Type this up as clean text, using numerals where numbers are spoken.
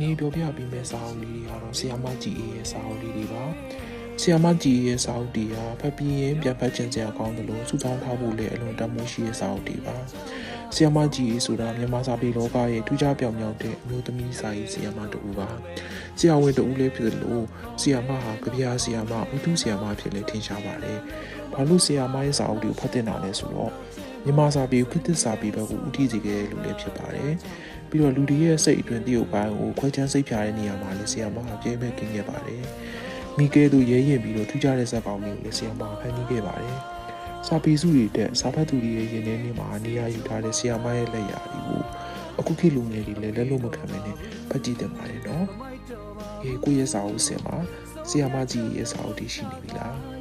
နေ့ပြောပြပေးမယ့်စာအုပ်လေးတွေကတော့ဆီယာမကြီးရဲ့စာအုပ်လေးတွေပါဆီယာမကြီးရဲ့စာအုပ်တွေကဖတ်ပြီးရင်ပြန်ဖတ်ချင်စရာကောင်းတယ်လို့စုဆောင်းထားဖို့လည်းအလွန်တန်ဖိုးရှိတဲ့စာအုပ်တွေပါဆီယာမကြီးဆိုတာမြန်မာစာပေလောကရဲ့ထူးခြားပြောင်မြောက်တဲ့အမျိုးသမီးစာရေးဆီယာမတူပါဆရာဝန်တူလေးဖြစ်လို့ဆီယာမဟာကြပြားဆီယာမဥထုဆီယာမဖြစ်လေထင်ရှားပါတယ်ဘာလို့ဆီယာမရဲ့စာအုပ်တွေကိုဖတ်တင်တာလဲဆိုတော့မြန်မာစာပေခေတ်သစ်စာပေဘက်ကိုဦးတည်စေခဲ့တဲ့လူလည်းဖြစ်ပါတယ်ပြီးတော့လူတွေရဲ့စိတ်အတွင်းတရုပ်ပိုင်းကိုခွဲခြမ်းစိတ်ဖြာတဲ့နေရာမှာလည်းဆီယာမဟာပြည့်မဲ့ကင်းခဲ့ပါတယ်မိကဲတို့ရဲရင်ပြီးတော့ထူးခြားတဲ့ဇာတ်ကောင်တွေကိုလည်းဆီယာမဖန်တီးခဲ့ပါတယ်စာပေစုတွေတဲ့စာဖတ်သူတွေရဲ့ရင်ထဲမှာနေရာယူထားတဲ့ဆီယာမရဲ့လက်ရာတွေကိုအခုခေတ်လူငယ်တွေလည်းလက်လို့မခံနိုင်နဲ့ဖတ်ကြည့်တယ်ပါတယ်နော်ကိုယ့်ရဲ့စာအုပ်စင်မှာဆီယာမကြီးရဲ့စာအုပ်တွေရှိနေပြီလား